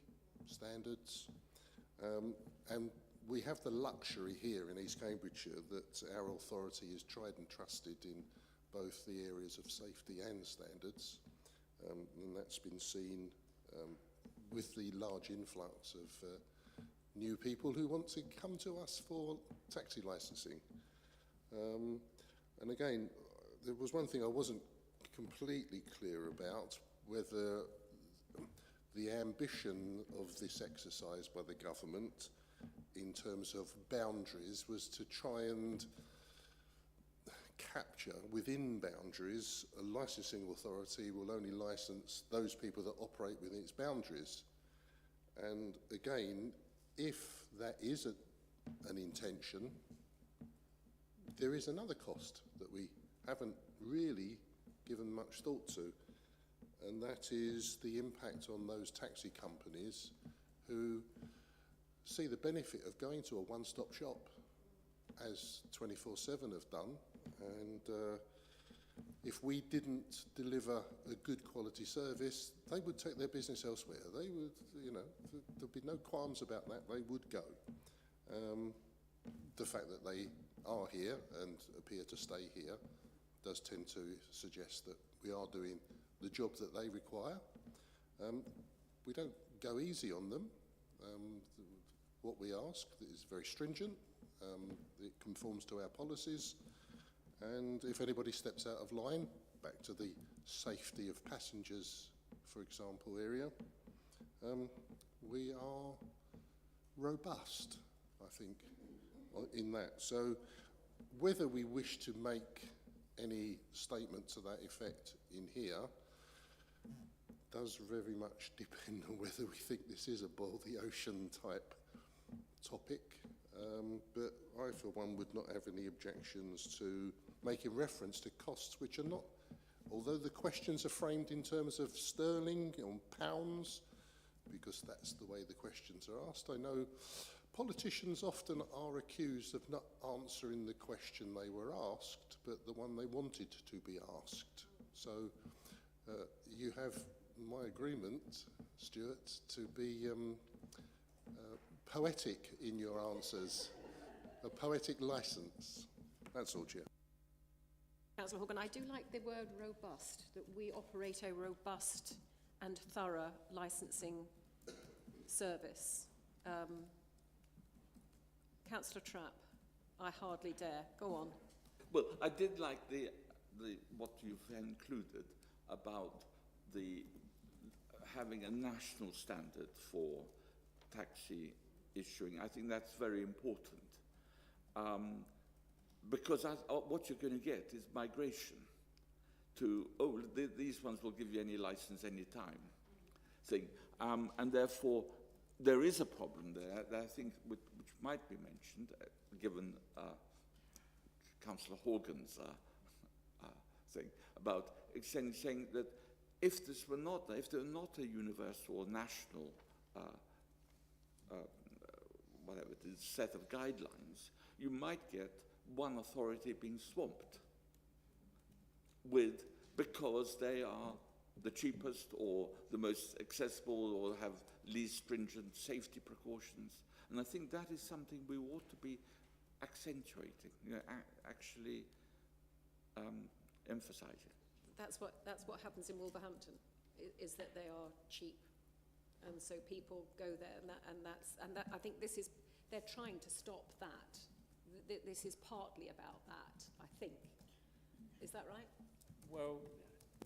standards. And we have the luxury here in East Cambridgeshire that our authority is tried and trusted in both the areas of safety and standards. And that's been seen with the large influx of new people who want to come to us for taxi licensing. And again, there was one thing I wasn't completely clear about, whether the ambition of this exercise by the government in terms of boundaries was to try and capture within boundaries. A licensing authority will only license those people that operate within its boundaries. And again, if that is an intention, there is another cost that we haven't really given much thought to, and that is the impact on those taxi companies who see the benefit of going to a one-stop shop as 24/7 have done, and if we didn't deliver a good quality service, they would take their business elsewhere. They would, you know, there'd be no qualms about that. They would go. The fact that they are here and appear to stay here does tend to suggest that we are doing the job that they require. We don't go easy on them. What we ask is very stringent. It conforms to our policies. And if anybody steps out of line, back to the safety of passengers, for example, area, we are robust, I think, in that. So whether we wish to make any statement to that effect in here does very much depend on whether we think this is a boil the ocean type topic. But I, for one, would not have any objections to making reference to costs which are not, although the questions are framed in terms of sterling or pounds, because that's the way the questions are asked. I know politicians often are accused of not answering the question they were asked, but the one they wanted to be asked. So you have my agreement, Stuart, to be poetic in your answers, a poetic license. That's all, Chair. Councillor Horgan, I do like the word robust, that we operate a robust and thorough licensing service. Councillor Trapp, I hardly dare. Go on. Well, I did like the what you've included about the having a national standard for taxi issuing. I think that's very important. Because what you're going to get is migration to, these ones will give you any license any time thing. And therefore, there is a problem there that I think which might be mentioned, given Councillor Horgan's thing, about saying that if there were not a universal or national whatever it is, set of guidelines, you might get one authority being swamped because they are the cheapest or the most accessible or have least stringent safety precautions. And I think that is something we ought to be accentuating, actually emphasizing. That's what happens in Wolverhampton, is that they are cheap. And so people go there, and that I think they're trying to stop that. This is partly about that, I think. Is that right? Well,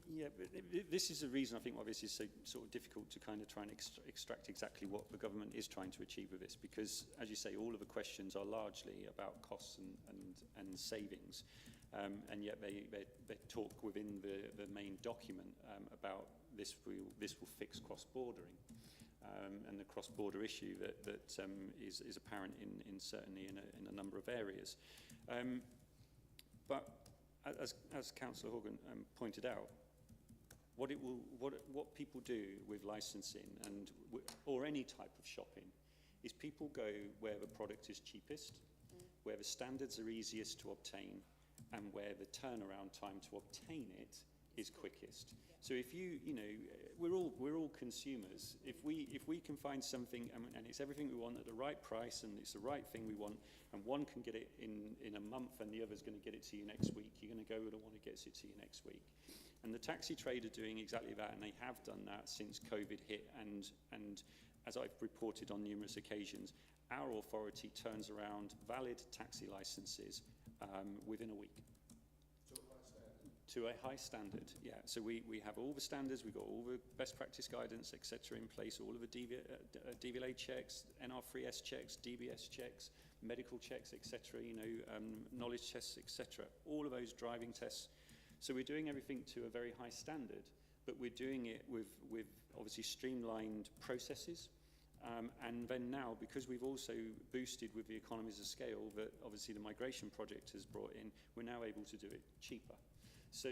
yeah, but this is the reason I think why this is so sort of difficult to kind of try and extract exactly what the government is trying to achieve with this, because, as you say, all of the questions are largely about costs and savings, and yet they talk within the main document about this will fix cross-bordering. And the cross-border issue that is apparent in certainly in a number of areas. But as Councillor Horgan pointed out, what people do with licensing or any type of shopping is people go where the product is cheapest, where the standards are easiest to obtain, and where the turnaround time to obtain it is quickest. So if you know, we're all consumers. If we can find something and it's everything we want at the right price and it's the right thing we want, and one can get it in a month and the other's going to get it to you next week, you're going to go with the one who gets it to you next week. And the taxi trade are doing exactly that, and they have done that since COVID hit. And as I've reported on numerous occasions, our authority turns around valid taxi licenses within a week. To a high standard, yeah. So we have all the standards, we've got all the best practice guidance, etc. in place, all of the DVLA checks, NR3S checks, DBS checks, medical checks, etc. Knowledge tests, etc. All of those driving tests. So we're doing everything to a very high standard, but we're doing it with obviously streamlined processes. And then now, because we've also boosted with the economies of scale that obviously the migration project has brought in, we're now able to do it cheaper. So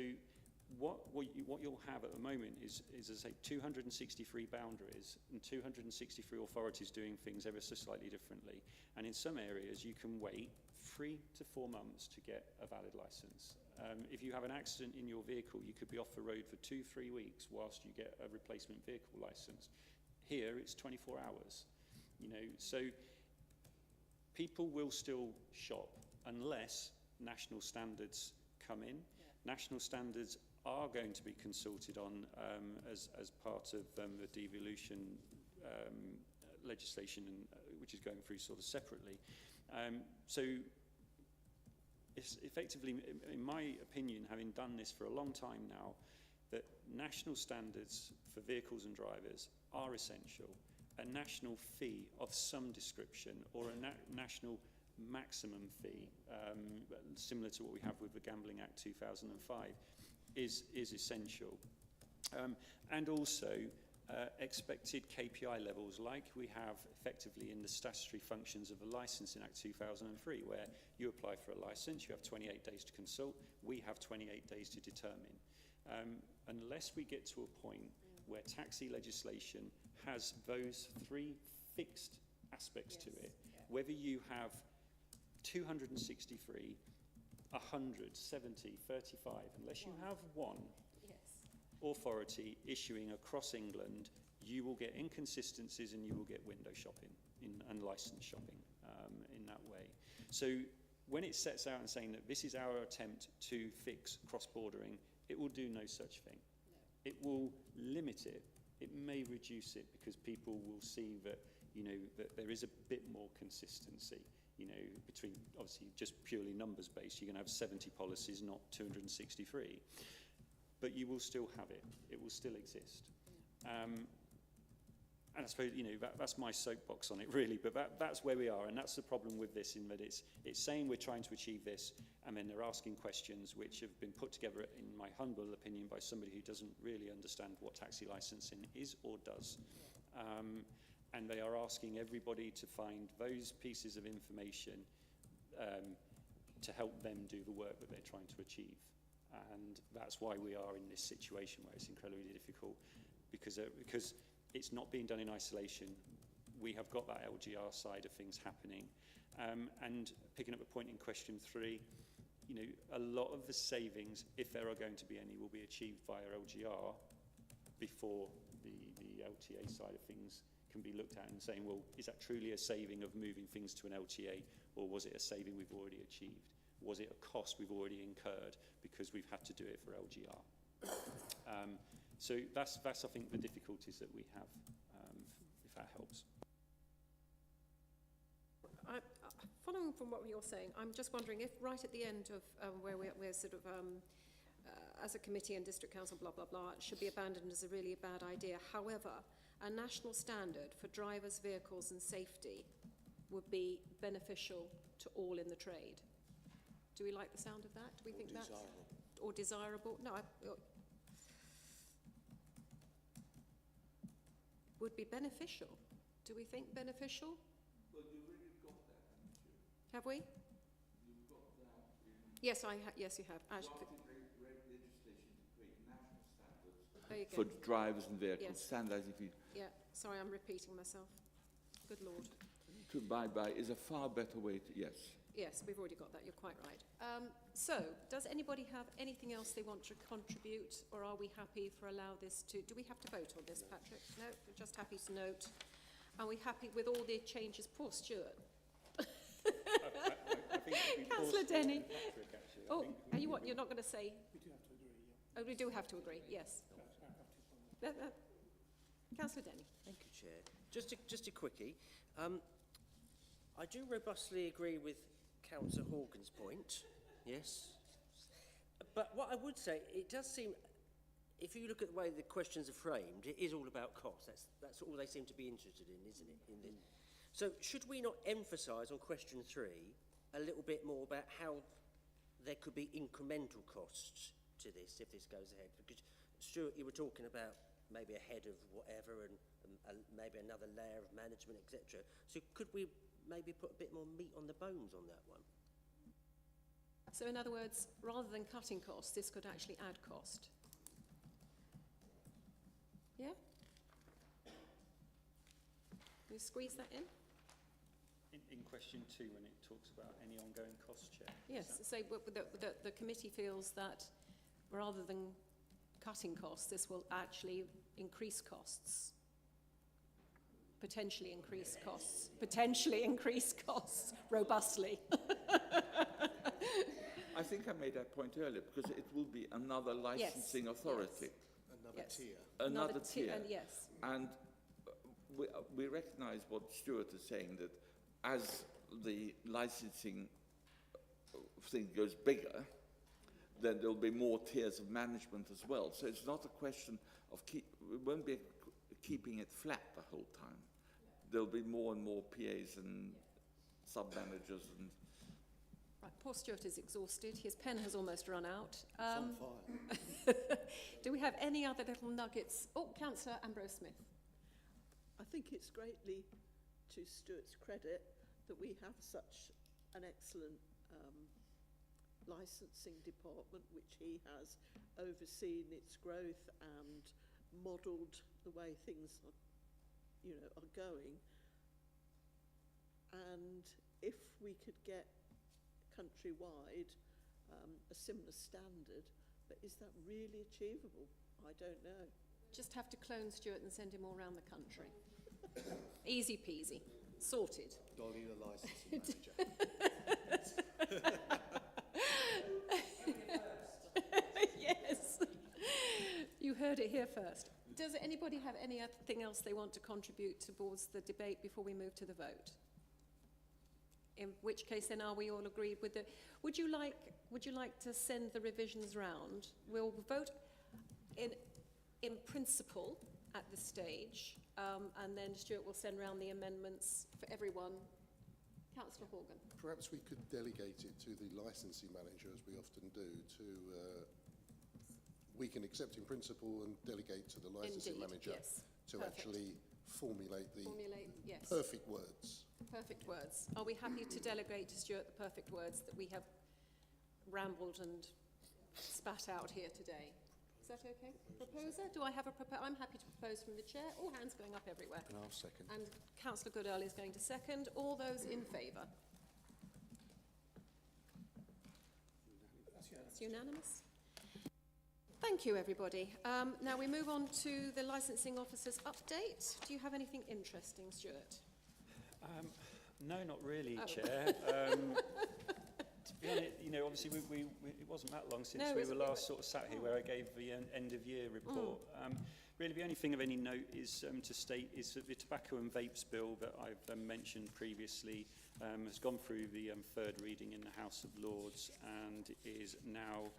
what you'll have at the moment is as I say, 263 boundaries and 263 authorities doing things ever so slightly differently. And in some areas, you can wait 3 to 4 months to get a valid license. If you have an accident in your vehicle, you could be off the road for 2-3 weeks whilst you get a replacement vehicle license. Here, it's 24 hours. You know, so people will still shop unless national standards come in. Yeah. National standards are going to be consulted on as part of the devolution legislation, which is going through sort of separately. So it's effectively, in my opinion, having done this for a long time now, that national standards for vehicles and drivers are essential. A national fee of some description or a national maximum fee, similar to what we have with the Gambling Act 2005, is essential. And also expected KPI levels like we have effectively in the statutory functions of the Licensing Act 2003, where you apply for a license, you have 28 days to consult, we have 28 days to determine. Unless we get to a point where taxi legislation has those 3 fixed aspects to it, whether you have 263, 100, 70, 35, unless you have one authority issuing across England, you will get inconsistencies and you will get window shopping and license shopping in that way. So when it sets out and saying that this is our attempt to fix cross-bordering, it will do no such thing. No. It will limit it. It may reduce it because people will see that, you know, that there is a bit more consistency, you know, between obviously just purely numbers based. You're going to have 70 policies, not 263. But you will still have it. It will still exist. And I suppose, you know, that's my soapbox on it, really. But that's where we are. And that's the problem with this, in that it's saying we're trying to achieve this, and then they're asking questions which have been put together, in my humble opinion, by somebody who doesn't really understand what taxi licensing is or does. And they are asking everybody to find those pieces of information to help them do the work that they're trying to achieve. And that's why we are in this situation where it's incredibly difficult, because it's not being done in isolation. We have got that LGR side of things happening. And picking up a point in question 3, you know, a lot of the savings, if there are going to be any, will be achieved via LGR before the LTA side of things can be looked at and saying, well, is that truly a saving of moving things to an LTA, or was it a saving we've already achieved? Was it a cost we've already incurred because we've had to do it for LGR? So that's I think, the difficulties that we have, if that helps. Following from what you're saying, I'm just wondering if right at the end of where we're sort of, as a committee and district council, blah, blah, blah, it should be abandoned as a really bad idea. However, a national standard for drivers, vehicles and safety would be beneficial to all in the trade. Do we like the sound of that? Do we think that's... Or desirable? No, would be beneficial. Do we think beneficial? Well, you really got that, haven't you? Have we? You've got that in... Yes, yes, you have. Legislation to create national standards there you go. for drivers and vehicles. Yes. Standards, if you... Yeah, sorry, I'm repeating myself. Good Lord. To abide by is a far better way to... Yes. Yes, we've already got that. You're quite right. So, does anybody have anything else they want to contribute, or are we happy for allow this to... Do we have to vote on this, Patrick? No, we're just happy to note. Are we happy with all the changes? Poor Stuart. I think Councillor Denny. Patrick, actually. Oh, are you what? You're not going to say... We do have to agree, yeah. Oh, we do have to agree, yes. Councillor Denny. Thank you, Chair. Just a quickie. I do robustly agree with Councillor Horgan's point, yes. But what I would say, it does seem, if you look at the way the questions are framed, it is all about cost. That's all they seem to be interested in, isn't it? So should we not emphasise on question 3 a little bit more about how there could be incremental costs to this if this goes ahead? Because, Stuart, you were talking about maybe a head of whatever and maybe another layer of management, etc. So could we maybe put a bit more meat on the bones on that one? So in other words, rather than cutting costs, this could actually add cost. Yeah? Can you squeeze that in? In question 2, when it talks about any ongoing cost, Chair. Yes, so the committee feels that rather than cutting costs, this will actually increase costs. Potentially increase costs robustly. I think I made that point earlier, because it will be another licensing authority. Another tier. Another tier. Yes. And we recognise what Stuart is saying, that as the licensing thing goes bigger, then there'll be more tiers of management as well. So it's not a question of we won't be keeping it flat the whole time. There'll be more and more PAs and sub-managers and... Right, poor Stuart is exhausted. His pen has almost run out. On fire. Do we have any other little nuggets? Oh, Councillor Ambrose Smith. I think it's greatly to Stuart's credit that we have such an excellent licensing department, which he has overseen its growth and modelled the way things are, are going. And if we could get countrywide a similar standard, but is that really achievable? I don't know. Just have to clone Stuart and send him all around the country. Easy peasy. Sorted. Dolly, the licensing manager. Yes. You heard it here first. Does anybody have anything else they want to contribute towards the debate before we move to the vote? In which case, then, are we all agreed with the... Would you like to send the revisions round? We'll vote in principle at this stage, and then Stuart will send round the amendments for everyone. Councillor Horgan. Perhaps we could delegate it to the licensing manager, as we often do, to... we can accept in principle and delegate to the licensing manager to actually formulate the perfect words. Perfect words. Are we happy to delegate to Stuart the perfect words that we have rambled and spat out here today? Is that okay? Proposer? Do I have a proposer? I'm happy to propose from the chair. All hands going up everywhere. And I'll second. And Councillor Goodall is going to second. All those in favour? It's unanimous. Thank you, everybody. Now we move on to the licensing officer's update. Do you have anything interesting, Stuart? No, not really, Chair. To be honest, obviously it wasn't that long since we were last sort of sat here where I gave the end-of-year report. Really, the only thing of any note is to state is that the tobacco and vapes bill that I've mentioned previously has gone through the third reading in the House of Lords and is now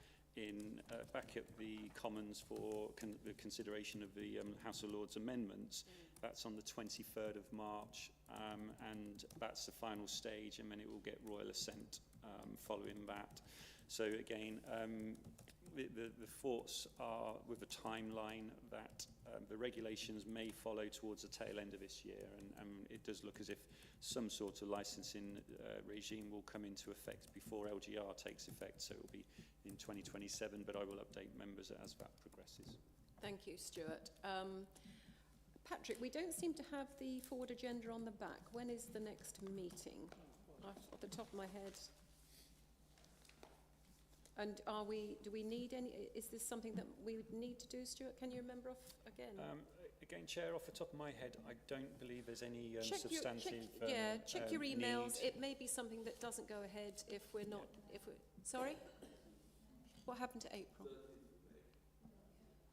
back at the Commons for the consideration of the House of Lords amendments. That's on the 23rd of March, and that's the final stage, and then it will get royal assent following that. So again, the thoughts are with a timeline that the regulations may follow towards the tail end of this year, and it does look as if some sort of licensing regime will come into effect before LGR takes effect, so it will be in 2027, but I will update members as that progresses. Thank you, Stuart. Patrick, we don't seem to have the forward agenda on the back. When is the next meeting? Off the top of my head. And do we need any, is this something that we would need to do, Stuart? Can you remember off again? Again, Chair, off the top of my head, I don't believe there's any substantive check your emails. need. It may be something that doesn't go ahead if we're not, sorry? What happened to April?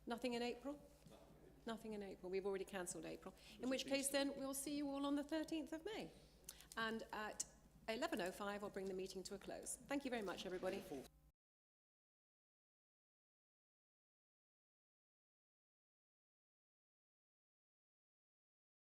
Nothing in April? Nothing in April. We've already cancelled April. In which case, then, we'll see you all on the 13th of May. And at 11:05, I'll bring the meeting to a close. Thank you very much, everybody.